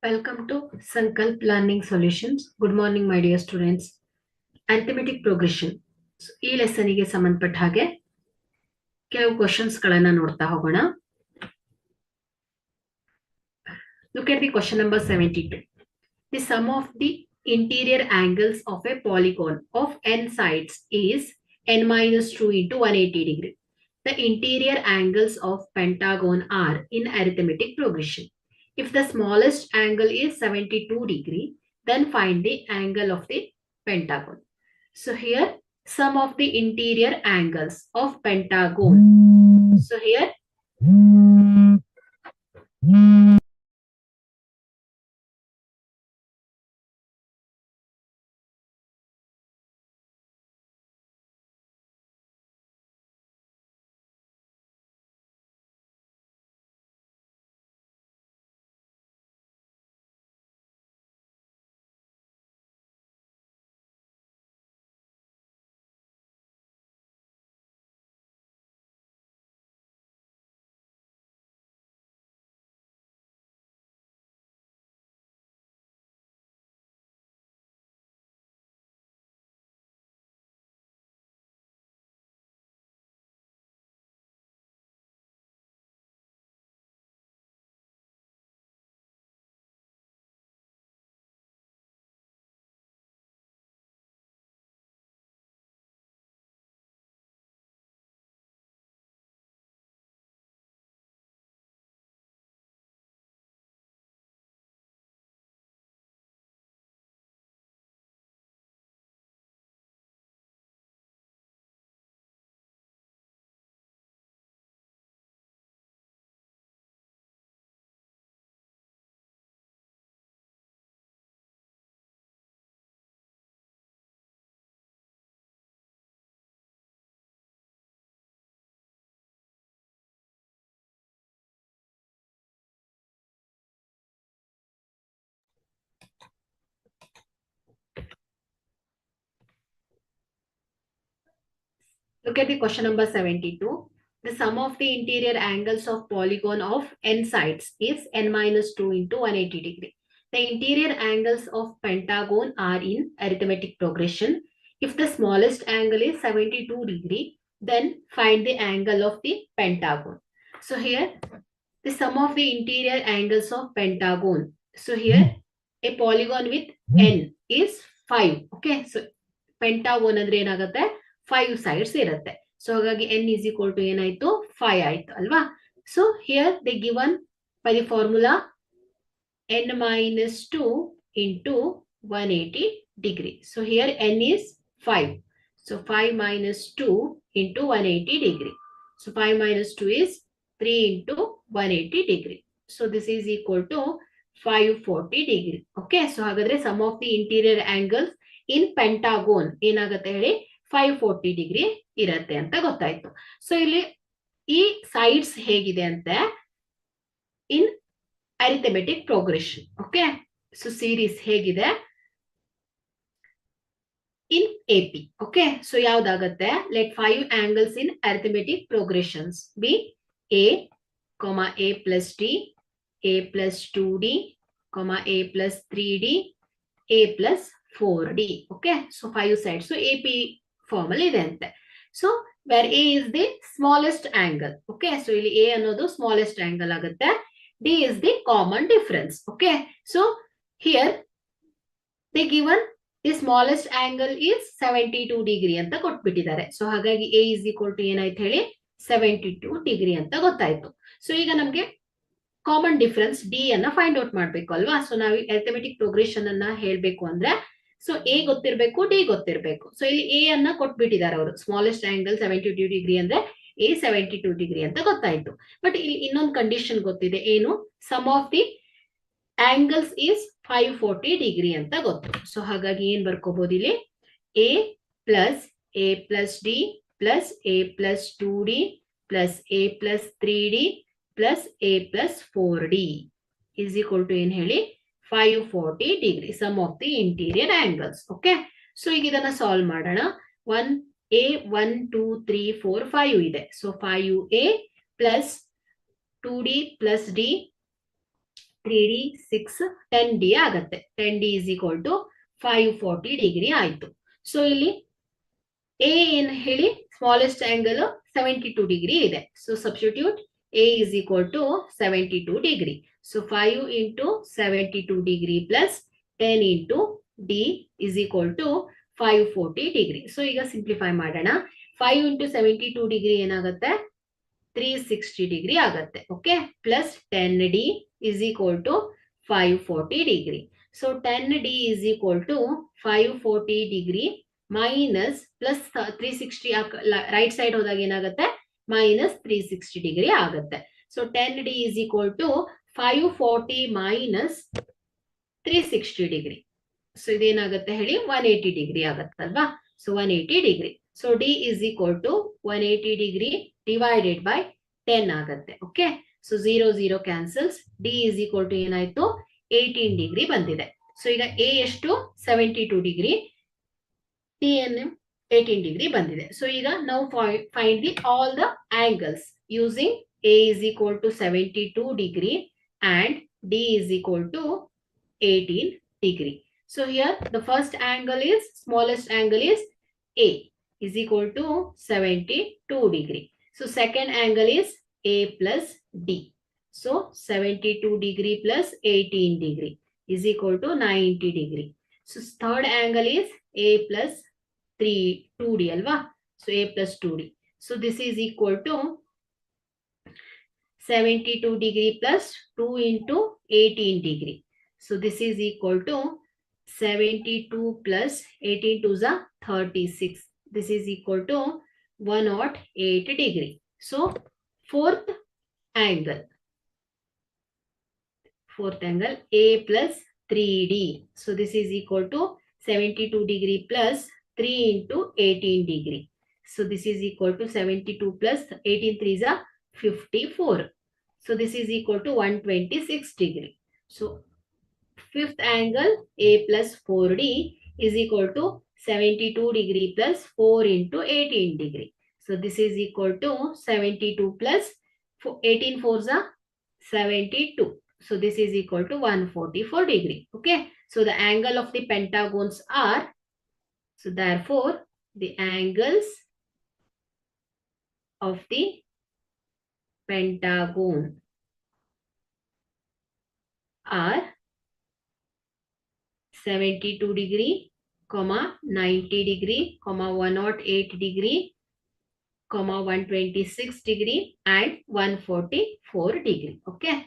Welcome to Sankalp Learning Solutions. Good morning, my dear students. Arithmetic progression. ಈ ಲೆಸನಿಗೆ ಸಂಬಂಧಪಟ್ಟ ಹಾಗೆ ಕೆಲವು ಕ್ವಶನ್ಸ್ ಗಳನ್ನ ನೋಡ್ತಾ ಹೋಗೋಣ. Look at the question number 72. The sum of the interior angles of a polygon of n sides is n minus 2 into 180 degree. The interior angles of pentagon are in arithmetic progression. If the smallest angle is 72 degree, then find the angle of the pentagon. So here, sum of the interior angles of pentagon. So here, look at the question number 72. The sum of the interior angles of polygon of n sides is n minus 2 into 180 degree. The interior angles of pentagon are in arithmetic progression. If the smallest angle is 72 degree, then find the angle of the pentagon. So here, the sum of the interior angles of pentagon. So here, a polygon with n is 5. Okay, so pentagon ಅಂದ್ರೆ ಏನಾಗುತ್ತೆ 5 sides ಇರುತ್ತೆ. So ಹಾಗಾಗಿ n is equal to ಏನಾಯ್ತು 5 ಆಯ್ತು ಅಲ್ವಾ. So here they given by the formula n minus 2 into 180 degree. So here n is 5. So 5 minus 2 into 180 degree. So 5 minus 2 is 3 into 180 degree. So this is equal to 540 degree. Okay, so ಹಾಗಾದ್ರೆ sum of the interior angles in pentagon ಏನಾಗುತ್ತೆ ಹೇಳಿ 540 degree ಇರತ್ತೆ ಅಂತ ಗೊತ್ತಾಯ್ತು. So ಇಲ್ಲಿ ಈ sides ಹೇಗಿದೆ ಅಂತ in arithmetic progression. Okay, so series ಹೇಗಿದೆ ಇನ್ ಎಪಿ. ಓಕೆ, ಸೊ ಯಾವ್ದಾಗತ್ತೆ let 5 angles in arithmetic progressions be a, a plus d, a plus 2d, a plus 3d, a plus 4d. Okay, so 5 sides. So AP formula ಇದೆ ಅಂತೆ. So where A is the smallest angle. Okay, so ಇಲ್ಲಿ A ಅನ್ನೋದು smallest angle ಆಗುತ್ತೆ. D is the common difference. Okay, so here they given the smallest angle is 72 degree ಅಂತ ಕೊಟ್ಬಿಟ್ಟಿದ್ದಾರೆ. So ಹಾಗಾಗಿ A is equal to ಏನಾಯ್ತು ಹೇಳಿ 72 degree ಅಂತ ಗೊತ್ತಾಯ್ತು. So ಈಗ ನಮ್ಗೆ ಕಾಮನ್ ಡಿಫರೆನ್ಸ್ ಡಿ ಅನ್ನ ಫೈಂಡ್ ಔಟ್ ಮಾಡ್ಬೇಕು ಅಲ್ವಾ. ಸೊ ನಾವು ಅರಿಥಮೆಟಿಕ್ ಪ್ರೋಗ್ರೆಷನ್ ಅನ್ನ ಹೇಳ್ಬೇಕು ಅಂದ್ರೆ ಸೊ ಎ ಗೊತ್ತಿರ್ಬೇಕು, ಡಿ ಗೊತ್ತಿರ್ಬೇಕು. ಸೊ ಇಲ್ಲಿ ಎ ಅನ್ನ ಕೊಟ್ಬಿಟ್ಟಿದ್ದಾರೆ ಅವರು. ಸ್ಮಾಲೆಸ್ಟ್ ಆಂಗಲ್ 72 ಡಿಗ್ರಿ ಅಂದ್ರೆ ಎ 72 ಡಿಗ್ರಿ ಅಂತ ಗೊತ್ತಾಯ್ತು. ಬಟ್ ಇಲ್ಲಿ ಇನ್ನೊಂದು ಕಂಡೀಷನ್ ಗೊತ್ತಿದೆ, ಏನು sum of the angles is 540 degree ಅಂತ ಗೊತ್ತು. ಸೊ ಹಾಗಾಗಿ ಏನ್ ಬರ್ಕೋಬಹುದು ಇಲ್ಲಿ A plus D plus A plus 2d plus A plus 3d plus a plus 4d is equal to ಏನ್ ಹೇಳಿ 540 degree sum of the interior angles. Okay, so ಈಗ ಇದನ್ನ ಸಾಲ್ವ್ ಮಾಡೋಣ. 1a 1 2 3 4 5 ಇದೆ. So 5a plus 2d plus d 3D 6 10D ಆಗತ್ತೆ. 10D is equal to 540 degree ಆಯ್ತು. So ಇಲ್ಲಿ A ಏನ್ ಹೇಳಿ ಸ್ಮಾಲೆಸ್ಟ್ ಆಂಗಲ್ 72 ಡಿಗ್ರಿ ಇದೆ. So substitute A is equal to 72 degree. So 5 into 72 degree plus 10 into D is equal to 540 degree. So ಈಗ simplify ಮಾಡೋಣ. 5 into 72 degree ಏನಾಗುತ್ತೆ 360 degree ಆಗತ್ತೆ. Okay, plus 10D is equal to 540 degree. So 10D is equal to 540 degree minus plus 360 right side ಹೋದಾಗ ಏನಾಗುತ್ತೆ minus 360 degree ಆಗುತ್ತೆ. So 10D is equal to 540 minus 360 degree. So ಇದೇನಾಗುತ್ತೆ ಹೇಳಿ 180 degree ಆಗುತ್ತಲ್ವಾ. So 180 degree. So D is equal to 180 degree divided by 10 ಆಗುತ್ತೆ. Okay, so 0 0 cancels. D is equal to ಏನಾಯ್ತು 18 degree ಬಂದಿದೆ. So ಈಗ A ಎಷ್ಟು 72 degree, T ಅನ್ನು 18 degree ಬಂದಿದೆ. ಸೊ ಈಗ ನಾವು find the all the angles using A is equal to 72 degree and D is equal to 18 degree. So here the first angle is, smallest angle is A is equal to 72 degree. So second angle is A plus D. So 72 degree plus 18 degree is equal to 90 degree. So third angle is A plus 2D alva. So A plus 2D. So this is equal to 72 degree plus 2 into 18 degree. So this is equal to 72 plus 18 to the 36. This is equal to 108 degree. So fourth angle A plus 3D. So this is equal to 72 degree plus 3 into 18 degree. So this is equal to 72 plus 18 3 is 54. So this is equal to 126 degree. So fifth angle A plus 4D is equal to 72 degree plus 4 into 18 degree. So this is equal to 72 plus 18 4s are 72. So this is equal to 144 degree. Okay. So the angle of the pentagons are, so therefore the angles of the pentagon are 72 degree, 90 degree, 108 degree, 126 degree and 144 degree. Okay.